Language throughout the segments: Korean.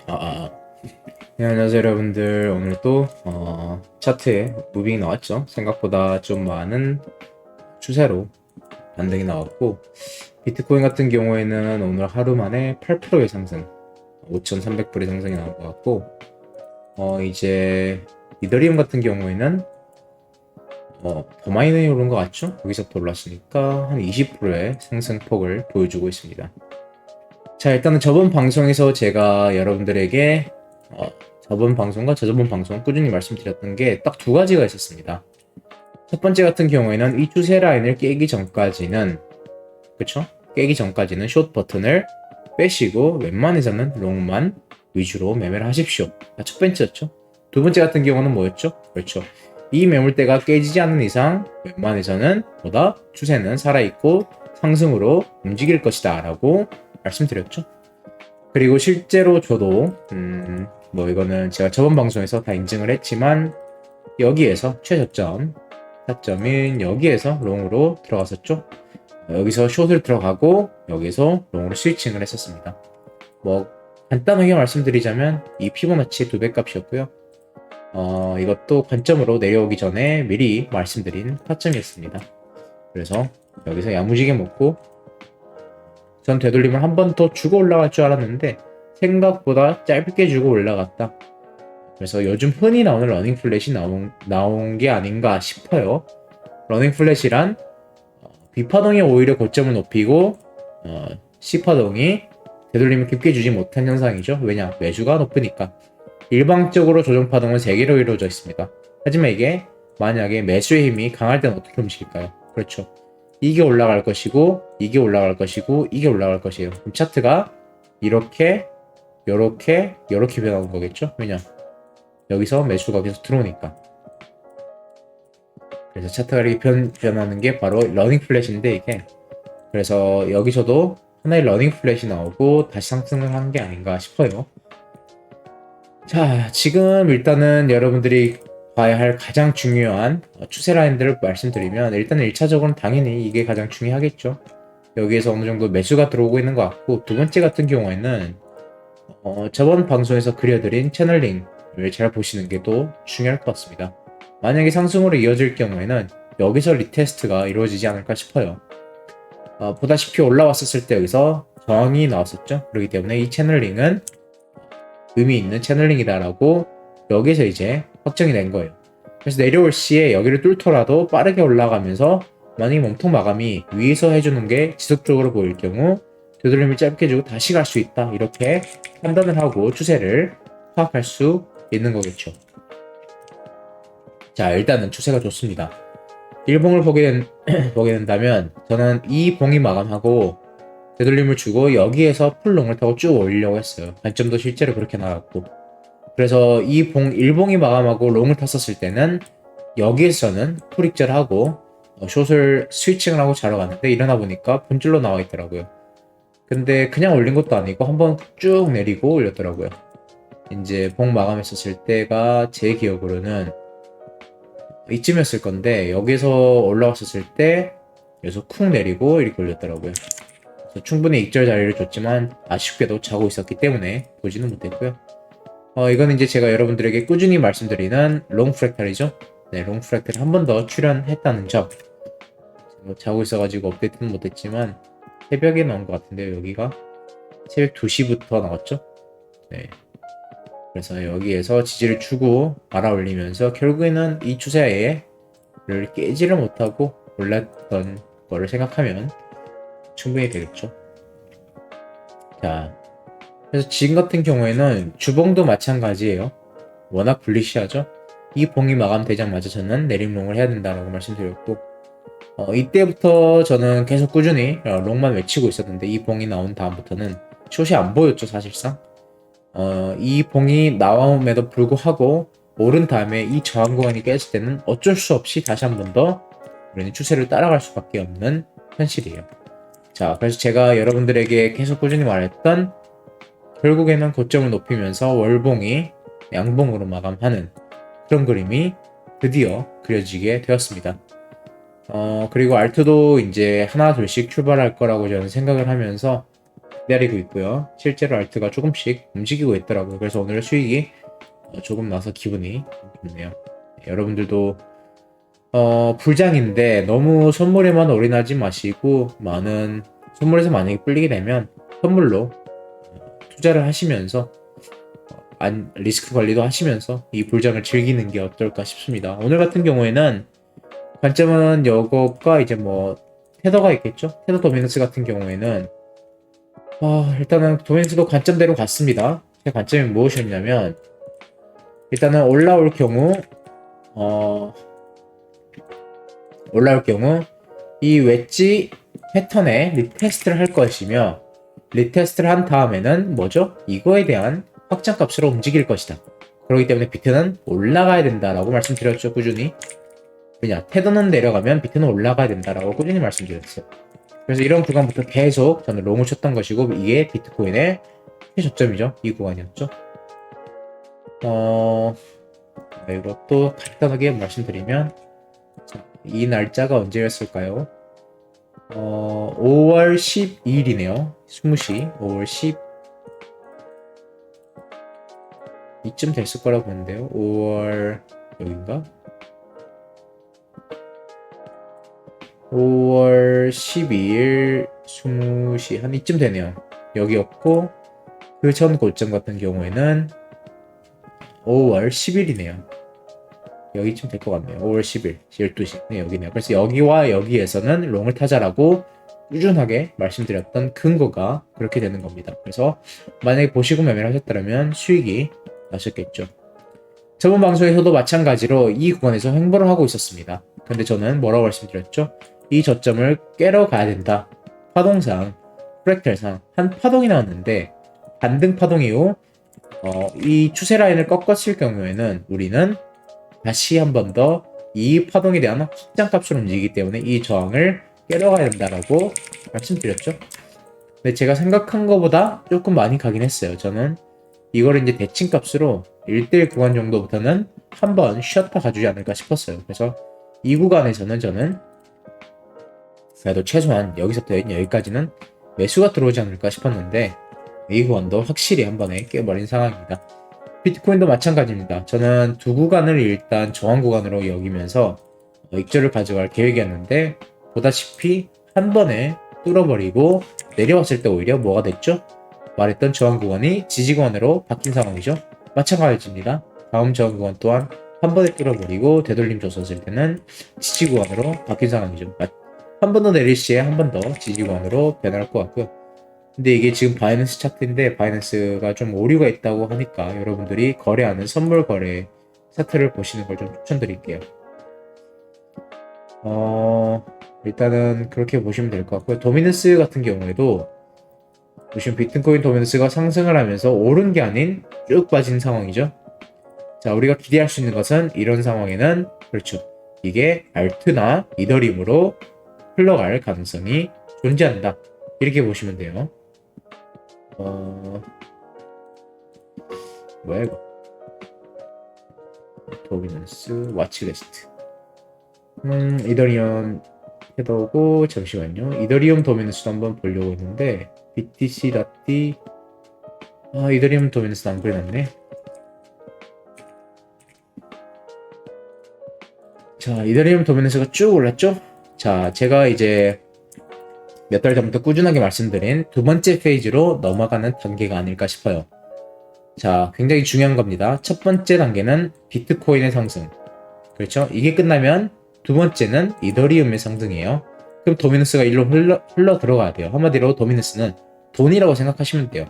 아, 아. 네, 안녕하세요 여러분들. 오늘 또 차트에 무빙이 나왔죠. 생각보다 좀 많은 추세로 반등이 나왔고, 비트코인 같은 경우에는 오늘 하루 만에 8%의 상승, 5,300불의 상승이 나온 것 같고, 이제 이더리움 같은 경우에는 더 많이 오른 것 같죠. 여기서부터 올랐으니까 한 20%의 상승폭을 보여주고 있습니다. 자, 일단은 저번 방송에서 제가 여러분들에게 저번 방송과 저저번 방송 꾸준히 말씀드렸던 게 딱 두 가지가 있었습니다. 첫 번째 같은 경우에는 이 추세 라인을 깨기 전까지는, 그쵸? 깨기 전까지는 숏 버튼을 빼시고 웬만해서는 롱만 위주로 매매를 하십시오. 첫 번째였죠. 두 번째 같은 경우는 뭐였죠? 그렇죠. 이 매물대가 깨지지 않는 이상 웬만해서는 보다 추세는 살아있고 상승으로 움직일 것이다 라고 말씀드렸죠. 그리고 실제로 저도 뭐 이거는 제가 저번 방송에서 다 인증을 했지만 여기에서 최저점 타점인 여기에서 롱으로 들어갔었죠. 여기서 숏을 들어가고 여기서 롱으로 스위칭을 했었습니다. 뭐 간단하게 말씀드리자면 이 피보나치 2배 값이었고요. 이것도 관점으로 내려오기 전에 미리 말씀드린 타점이었습니다. 그래서 여기서 야무지게 먹고 전 되돌림을 한 번 더 주고 올라갈 줄 알았는데 생각보다 짧게 주고 올라갔다. 그래서 요즘 흔히 나오는 러닝 플랫이 나온 게 아닌가 싶어요. 러닝 플랫이란 B파동이 오히려 고점을 높이고 C파동이 되돌림을 깊게 주지 못한 현상이죠. 왜냐? 매수가 높으니까. 일방적으로 조정파동은 3개로 이루어져 있습니다. 하지만 이게 만약에 매수의 힘이 강할 때는 어떻게 움직일까요? 그렇죠. 이게 올라갈 것이고 이게 올라갈 것이고 이게 올라갈 것이에요. 그럼 차트가 이렇게 요렇게 변하는 거겠죠? 왜냐? 여기서 매수가 계속 들어오니까. 그래서 차트가 이렇게 변하는 게 바로 러닝 플랫인데 이게, 그래서 여기서도 하나의 러닝 플랫이 나오고 다시 상승을 한 게 아닌가 싶어요. 자, 지금 일단은 여러분들이 봐야 할 가장 중요한 추세 라인들을 말씀드리면, 일단은 1차적으로는 당연히 이게 가장 중요하겠죠. 여기에서 어느 정도 매수가 들어오고 있는 것 같고, 두 번째 같은 경우에는 저번 방송에서 그려드린 채널링을 잘 보시는 게 또 중요할 것 같습니다. 만약에 상승으로 이어질 경우에는 여기서 리테스트가 이루어지지 않을까 싶어요. 보다시피 올라왔었을 때 여기서 저항이 나왔었죠. 그렇기 때문에 이 채널링은 의미 있는 채널링이다라고 여기서 이제 확정이 된 거예요. 그래서 내려올 시에 여기를 뚫더라도 빠르게 올라가면서 만약에 몸통 마감이 위에서 해주는 게 지속적으로 보일 경우 되돌림을 짧게 주고 다시 갈 수 있다, 이렇게 판단을 하고 추세를 파악할 수 있는 거겠죠. 자, 일단은 추세가 좋습니다. 일봉을 보게 된다면 저는 이 봉이 마감하고 되돌림을 주고 여기에서 풀롱을 타고 쭉 올리려고 했어요. 관점도 실제로 그렇게 나왔고, 그래서 이 일봉이 마감하고 롱을 탔었을 때는 여기에서는 풀익절하고 숏을 스위칭을 하고 자러 갔는데 일어나 보니까 본질로 나와 있더라고요. 근데 그냥 올린 것도 아니고 한번 쭉 내리고 올렸더라고요. 이제 봉 마감했었을 때가 제 기억으로는 이쯤이었을 건데, 여기서 올라왔었을 때 여기서 쿵 내리고 이렇게 올렸더라고요. 그래서 충분히 익절 자리를 줬지만 아쉽게도 자고 있었기 때문에 보지는 못했고요. 이거는 이제 제가 여러분들에게 꾸준히 말씀드리는 롱 프랙탈이죠. 네, 롱 프랙탈 한 번 더 출연했다는 점. 자고 있어가지고 업데이트는 못했지만 새벽에 나온 것 같은데요. 여기가 새벽 2시부터 나왔죠. 네. 그래서 여기에서 지지를 주고 알아 올리면서 결국에는 이 추세를 깨지를 못하고 올랐던 거를 생각하면 충분히 되겠죠. 자, 그래서 지금 같은 경우에는 주봉도 마찬가지예요. 워낙 불리시하죠. 이 봉이 마감되자마자 저는 내림롱을 해야 된다라고 말씀드렸고, 이때부터 저는 계속 꾸준히 롱만 외치고 있었는데, 이 봉이 나온 다음부터는 숏이 안 보였죠, 사실상. 이 봉이 나옴에도 불구하고 오른 다음에 이 저항 구간이 깨질 때는 어쩔 수 없이 다시 한 번 더 우리는 추세를 따라갈 수밖에 없는 현실이에요. 자, 그래서 제가 여러분들에게 계속 꾸준히 말했던, 결국에는 고점을 높이면서 월봉이 양봉으로 마감하는 그런 그림이 드디어 그려지게 되었습니다. 그리고 알트도 이제 하나 둘씩 출발할 거라고 저는 생각을 하면서 기다리고 있고요. 실제로 알트가 조금씩 움직이고 있더라고요. 그래서 오늘 수익이 조금 나서 기분이 좋네요. 여러분들도 불장인데 너무 선물에만 올인하지 마시고 많은 선물에서 만약에 불리게 되면 선물로 투자를 하시면서 리스크 관리도 하시면서 이 불장을 즐기는 게 어떨까 싶습니다. 오늘 같은 경우에는 관점은 이거가 이제 뭐 테더가 있겠죠. 테더 도미넌스 같은 경우에는 일단은 도미넌스도 관점대로 갔습니다. 제 관점이 무엇이었냐면 일단은 올라올 경우 이 웨지 패턴에 리테스트를 할 것이며 리테스트를 한 다음에는 뭐죠? 이거에 대한 확장값으로 움직일 것이다. 그렇기 때문에 비트는 올라가야 된다라고 말씀드렸죠. 꾸준히. 왜냐? 테더는 내려가면 비트는 올라가야 된다라고 꾸준히 말씀드렸어요. 그래서 이런 구간부터 계속 저는 롱을 쳤던 것이고 이게 비트코인의 최저점이죠. 이 구간이었죠. 이것도 간단하게 말씀드리면 이 날짜가 언제였을까요? 5월 12일이네요. 20시 5월 10 이쯤 됐을 거라고 보는데요. 5월 여긴가? 5월 12일 20시 한 이쯤 되네요. 여기였고 그 전 고점 같은 경우에는 5월 10일이네요. 여기쯤 될 것 같네요. 5월 10일 12시 네, 여기네요. 그래서 여기와 여기에서는 롱을 타자라고 꾸준하게 말씀드렸던 근거가 그렇게 되는 겁니다. 그래서 만약에 보시고 매매를 하셨다면 수익이 나셨겠죠. 저번 방송에서도 마찬가지로 이 구간에서 횡보를 하고 있었습니다. 근데 저는 뭐라고 말씀드렸죠? 이 저점을 깨러 가야 된다. 파동상, 프랙탈상 한 파동이 나왔는데 반등 파동 이후 이 추세 라인을 꺾었을 경우에는 우리는 다시 한 번 더 이 파동에 대한 확장값으로 움직이기 때문에 이 저항을 깨러 가야 된다라고 말씀드렸죠. 근데 제가 생각한 것보다 조금 많이 가긴 했어요. 저는 이걸 이제 대칭값으로 1대1 구간 정도부터는 한번 쉬었다 가주지 않을까 싶었어요. 그래서 이 구간에서는 저는 그래도 최소한 여기서부터 여기까지는 매수가 들어오지 않을까 싶었는데 이 구간도 확실히 한 번에 깨버린 상황입니다. 비트코인도 마찬가지입니다. 저는 두 구간을 일단 저항 구간으로 여기면서 익절을 가져갈 계획이었는데 보다시피 한 번에 뚫어버리고 내려왔을 때 오히려 뭐가 됐죠? 말했던 저항 구간이 지지 구간으로 바뀐 상황이죠. 마찬가지입니다. 다음 저항 구간 또한 한 번에 뚫어버리고 되돌림 줬었을 때는 지지 구간으로 바뀐 상황이죠. 한 번 더 내릴 시에 한 번 더 지지 구간으로 변할 것 같고요. 근데 이게 지금 바이낸스 차트인데 바이낸스가 좀 오류가 있다고 하니까 여러분들이 거래하는 선물 거래 차트를 보시는 걸 좀 추천드릴게요. 일단은 그렇게 보시면 될 것 같고요. 도미넌스 같은 경우에도 보시면 비트코인 도미넌스가 상승을 하면서 오른 게 아닌 쭉 빠진 상황이죠. 자, 우리가 기대할 수 있는 것은 이런 상황에는 그렇죠. 이게 알트나 이더리움으로 흘러갈 가능성이 존재한다. 이렇게 보시면 돼요. 뭐야 이거? 도미넌스 와치리스트. 이더리움 해보고 잠시만요. 이더리움 도미넌스도 한번 보려고 했는데 BTC.D 이더리움 도미넌스 안 그려놨네. 자, 이더리움 도미넌스가 쭉 올랐죠? 자, 제가 이제 몇 달 전부터 꾸준하게 말씀드린 두 번째 페이지로 넘어가는 단계가 아닐까 싶어요. 자, 굉장히 중요한 겁니다. 첫 번째 단계는 비트코인의 상승. 그렇죠? 이게 끝나면 두 번째는 이더리움의 상승이에요. 그럼 도미넌스가 일로 흘러 들어가야 돼요. 한마디로 도미넌스는 돈이라고 생각하시면 돼요.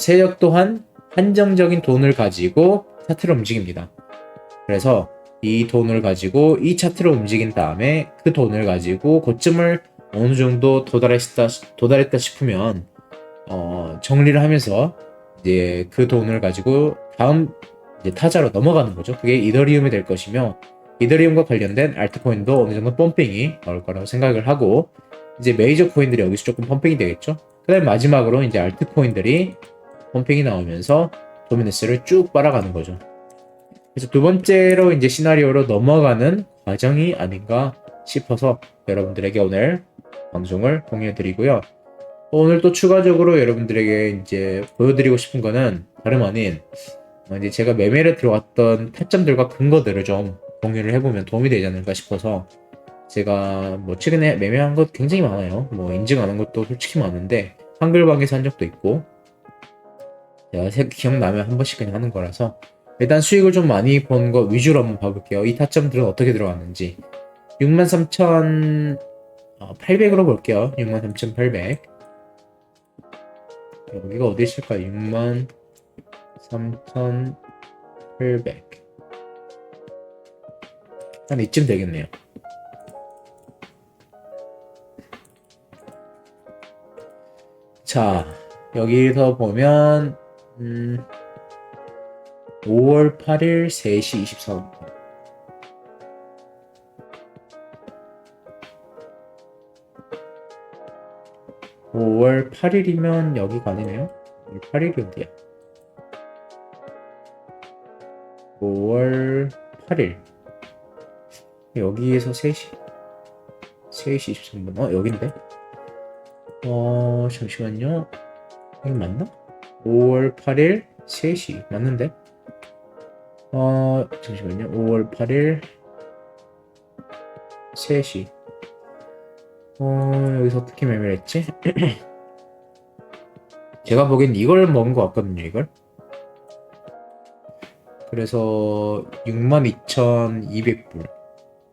세력 또한 한정적인 돈을 가지고 차트를 움직입니다. 그래서 이 돈을 가지고 이 차트를 움직인 다음에 그 돈을 가지고 고점을 어느 정도 도달했다 싶으면 정리를 하면서 이제 그 돈을 가지고 다음 이제 타자로 넘어가는 거죠. 그게 이더리움이 될 것이며 이더리움과 관련된 알트코인도 어느 정도 펌핑이 나올 거라고 생각을 하고 이제 메이저 코인들이 여기서 조금 펌핑이 되겠죠. 그다음 마지막으로 이제 알트코인들이 펌핑이 나오면서 도미넌스를 쭉 빨아가는 거죠. 그래서 두 번째로 이제 시나리오로 넘어가는 과정이 아닌가 싶어서 여러분들에게 오늘 방송을 공유해 드리고요. 오늘 또 추가적으로 여러분들에게 이제 보여드리고 싶은 거는 다름 아닌 이제 제가 매매를 들어왔던 타점들과 근거들을 좀 공유를 해보면 도움이 되지 않을까 싶어서 제가 뭐 최근에 매매한 것 굉장히 많아요. 뭐 인증하는 것도 솔직히 많은데 한글방에서 한 적도 있고 제가 기억나면 한 번씩 그냥 하는 거라서 일단 수익을 좀 많이 본 거 위주로 한번 봐볼게요. 이 타점들은 어떻게 들어갔는지 63,800으로 볼게요. 63,800 여기가 어디 있을까? 63,800 한 이쯤 되겠네요. 자, 여기서 보면 5월 8일 3시 24분 5월 8일이면 여기가 아니네요. 5월 8일이 어디야? 5월 8일 여기에서 3시 23분 여긴데? 잠시만요. 여기 맞나? 5월 8일 3시 맞는데? 잠시만요. 5월 8일 3시 여기서 어떻게 매매를 했지? 제가 보기엔 이걸 먹은 것 같거든요, 이걸. 그래서 62,200불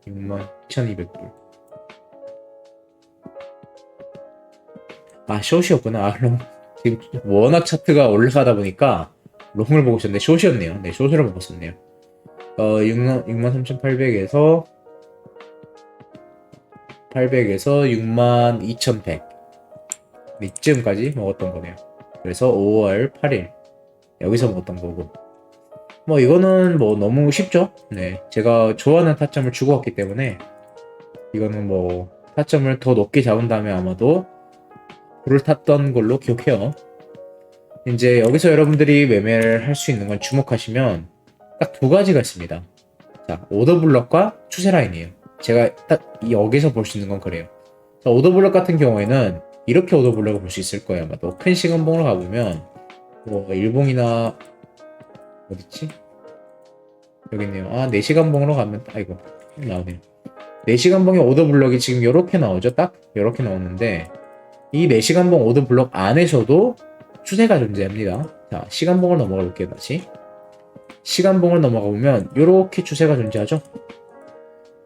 62,200불 숏이었구나. 롱. 지금 워낙 차트가 올라가다 보니까 롱을 보고 있었는데 숏이었네요. 네, 숏으로 먹었었네요. 63,800에서 62,100 이쯤까지 먹었던 거네요. 그래서 5월 8일 여기서 먹었던 거고 뭐 이거는 뭐 너무 쉽죠. 네, 제가 좋아하는 타점을 주고 왔기 때문에 이거는 뭐 타점을 더 높게 잡은 다음에 아마도 불을 탔던 걸로 기억해요. 이제 여기서 여러분들이 매매를 할 수 있는 건 주목하시면 딱 두 가지가 있습니다. 자, 오더 블럭과 추세 라인이에요. 제가 딱 여기서 볼 수 있는 건 그래요. 자, 오더 블럭 같은 경우에는 이렇게 오더 블럭을 볼 수 있을 거예요. 아마도 큰 시간봉으로 가보면 뭐 일봉이나 어딨지? 여기 있네요. 4시간봉으로 가면 아이고 나오네요. 4시간봉의 오더 블럭이 지금 이렇게 나오죠. 딱 이렇게 나오는데 이 4시간봉 오더 블럭 안에서도 추세가 존재합니다. 자, 시간봉을 넘어가 볼게요. 다시 시간봉을 넘어가 보면 이렇게 추세가 존재하죠.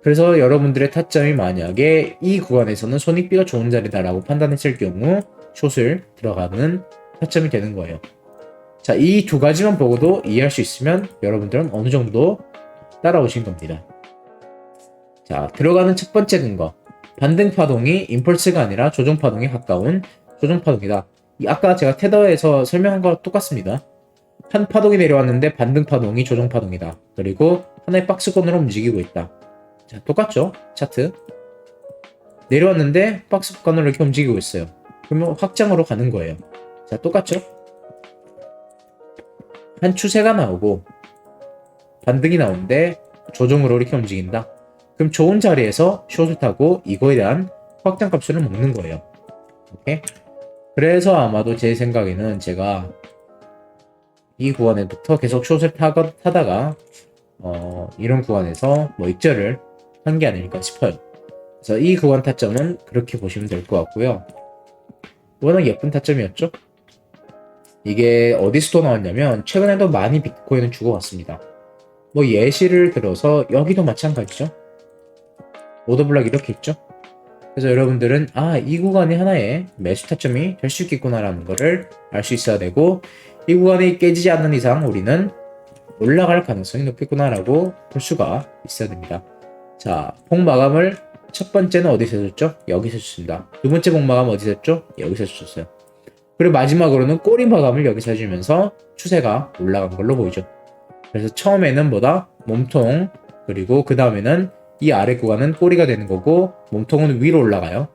그래서 여러분들의 타점이 만약에 이 구간에서는 손익비가 좋은 자리다라고 판단했을 경우 숏을 들어가는 타점이 되는 거예요. 자, 이 두 가지만 보고도 이해할 수 있으면 여러분들은 어느 정도 따라오신 겁니다. 자, 들어가는 첫 번째 근거. 반등 파동이 임펄스가 아니라 조정 파동에 가까운 조정 파동이다. 아까 제가 테더에서 설명한 거랑 똑같습니다. 한 파동이 내려왔는데 반등 파동이 조정 파동이다. 그리고 하나의 박스권으로 움직이고 있다. 자, 똑같죠? 차트. 내려왔는데 박스권으로 이렇게 움직이고 있어요. 그러면 확장으로 가는 거예요. 자, 똑같죠? 한 추세가 나오고 반등이 나오는데 조정으로 이렇게 움직인다. 그럼 좋은 자리에서 숏을 타고 이거에 대한 확장 값을 먹는 거예요. 오케이? 그래서 아마도 제 생각에는 제가 이 구간에부터 계속 숏을 타다가 이런 구간에서 뭐 익절을 한 게 아닐까 싶어요. 그래서 이 구간 타점은 그렇게 보시면 될 것 같고요. 워낙 예쁜 타점이었죠? 이게 어디서 또 나왔냐면 최근에도 많이 비트코인을 주고 왔습니다. 뭐 예시를 들어서 여기도 마찬가지죠. 오더블락 이렇게 있죠. 그래서 여러분들은 이 구간이 하나의 매수 타점이 될 수 있겠구나라는 거를 알 수 있어야 되고 이 구간이 깨지지 않는 이상 우리는 올라갈 가능성이 높겠구나라고 볼 수가 있어야 됩니다. 자, 폭 마감을 첫 번째는 어디서 해줬죠? 여기서 해줬습니다. 두 번째 폭 마감 어디서 했죠? 여기서 해줬어요. 그리고 마지막으로는 꼬리 마감을 여기서 해주면서 추세가 올라간 걸로 보이죠. 그래서 처음에는 뭐다? 몸통, 그리고 그 다음에는 이 아래 구간은 꼬리가 되는 거고 몸통은 위로 올라가요.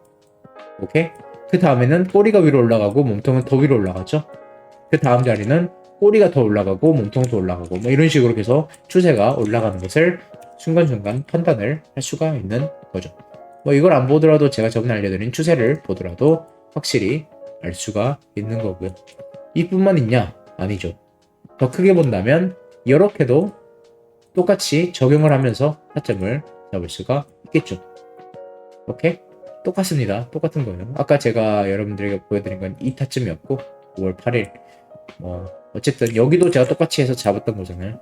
오케이? 그 다음에는 꼬리가 위로 올라가고 몸통은 더 위로 올라가죠. 그 다음 자리는 꼬리가 더 올라가고 몸통도 올라가고 뭐 이런 식으로 계속 추세가 올라가는 것을 순간순간 판단을 할 수가 있는 거죠. 뭐 이걸 안 보더라도 제가 저번에 알려드린 추세를 보더라도 확실히 알 수가 있는 거고요. 이뿐만 있냐? 아니죠. 더 크게 본다면 이렇게도 똑같이 적용을 하면서 타점을 잡을 수가 있겠죠. 오케이? 똑같습니다. 똑같은 거예요. 아까 제가 여러분들에게 보여드린 건 이 타점이었고 5월 8일 어쨌든 여기도 제가 똑같이 해서 잡았던 거잖아요.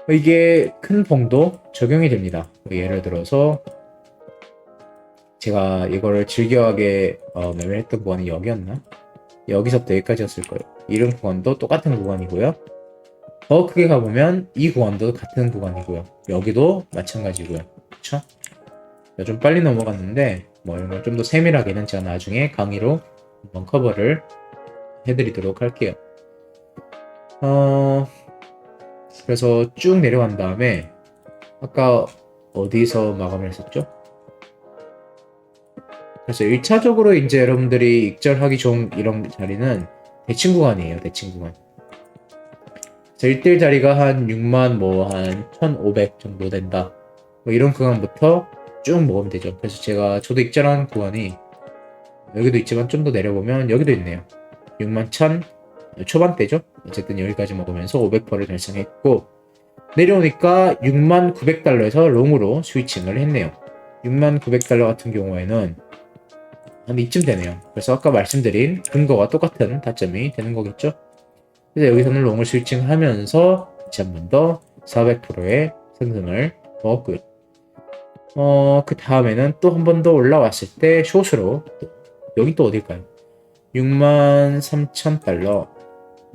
이게 큰 봉도 적용이 됩니다. 예를 들어서 제가 이거를 즐겨하게 매매했던 구간이 여기였나? 여기서부터 여기까지였을 거예요. 이런 구간도 똑같은 구간이고요. 더 크게 가보면 이 구간도 같은 구간이고요. 여기도 마찬가지고요. 그쵸? 좀 빨리 넘어갔는데 뭐 이런 걸 좀 더 세밀하게는 제가 나중에 강의로 한번 커버를 해드리도록 할게요. 그래서 쭉 내려간 다음에 아까 어디서 마감을 했었죠? 그래서 1차적으로 이제 여러분들이 익절하기 좋은 이런 자리는 대칭 구간이에요. 대칭 구간. 그래서 1대1 자리가 한 6만 한 1500 정도 된다. 뭐 이런 구간부터 쭉 먹으면 되죠. 그래서 저도 익절한 구간이 여기도 있지만 좀 더 내려보면 여기도 있네요. 6만 1000 초반대죠. 어쨌든 여기까지 먹으면서 500%를 달성했고 내려오니까 6만 900달러에서 롱으로 스위칭을 했네요. 6만 900달러 같은 경우에는 한 이쯤 되네요. 그래서 아까 말씀드린 근거와 똑같은 타점이 되는 거겠죠. 그래서 여기서는 롱을 스위칭하면서 다시 한 번 더 400%의 상승을 먹었고요. 그 다음에는 또 한 번 더 올라왔을 때 숏으로 여기 또 어딜까요? 63,000달러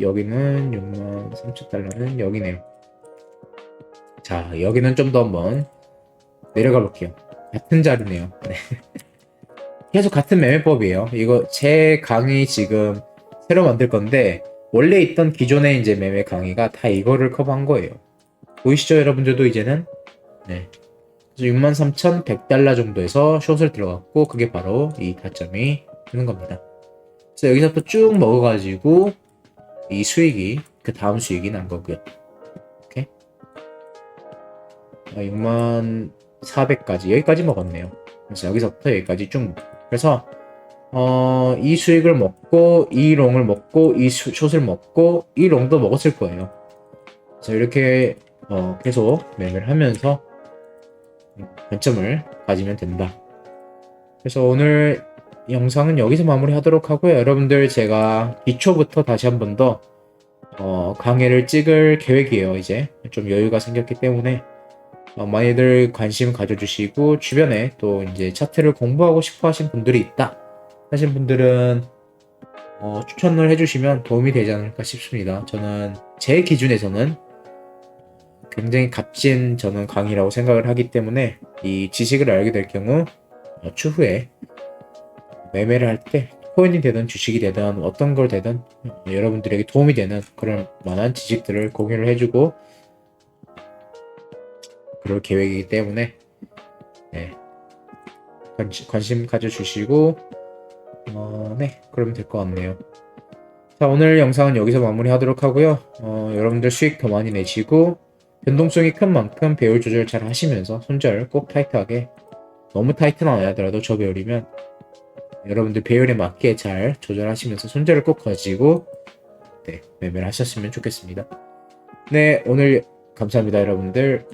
여기는 63,000달러는 여기네요. 자, 여기는 좀 더 한번 내려가 볼게요. 같은 자리네요. 네. 계속 같은 매매법이에요. 이거 제 강의 지금 새로 만들 건데 원래 있던 기존의 이제 매매 강의가 다 이거를 커버한 거예요. 보이시죠, 여러분들도 이제는? 네. 그래서 63,100달러 정도에서 숏을 들어갔고 그게 바로 이 타점이 되는 겁니다. 그래서 여기서부터 쭉 먹어가지고 이 수익이 그 다음 수익이 난 거고요. 오케이? 64,400까지 여기까지 먹었네요. 그래서 여기서부터 여기까지 쭉 그래서 이 수익을 먹고 이 롱을 먹고 이 숏을 먹고 이 롱도 먹었을 거예요. 그래서 이렇게 계속 매매를 하면서 관점을 가지면 된다. 그래서 오늘 영상은 여기서 마무리하도록 하고요. 여러분들 제가 기초부터 다시 한 번 더 강의를 찍을 계획이에요. 이제 좀 여유가 생겼기 때문에 많이들 관심 가져주시고 주변에 또 이제 차트를 공부하고 싶어 하신 분들이 있다 하신 분들은 추천을 해주시면 도움이 되지 않을까 싶습니다. 저는 제 기준에서는 굉장히 값진 저는 강의라고 생각을 하기 때문에 이 지식을 알게 될 경우 추후에 매매를 할 때 코인이 되든 주식이 되든 어떤 걸 되든 여러분들에게 도움이 되는 그런 만한 지식들을 공유를 해주고 그럴 계획이기 때문에 네. 관심 가져주시고 네 그러면 될 것 같네요. 자, 오늘 영상은 여기서 마무리하도록 하고요. 여러분들 수익 더 많이 내시고 변동성이 큰 만큼 배율 조절 잘 하시면서 손절 꼭 타이트하게 너무 타이트는 안 하더라도 저 배율이면 여러분들 배율에 맞게 잘 조절하시면서 손절을 꼭 가지고 네, 매매를 하셨으면 좋겠습니다. 네, 오늘 감사합니다, 여러분들.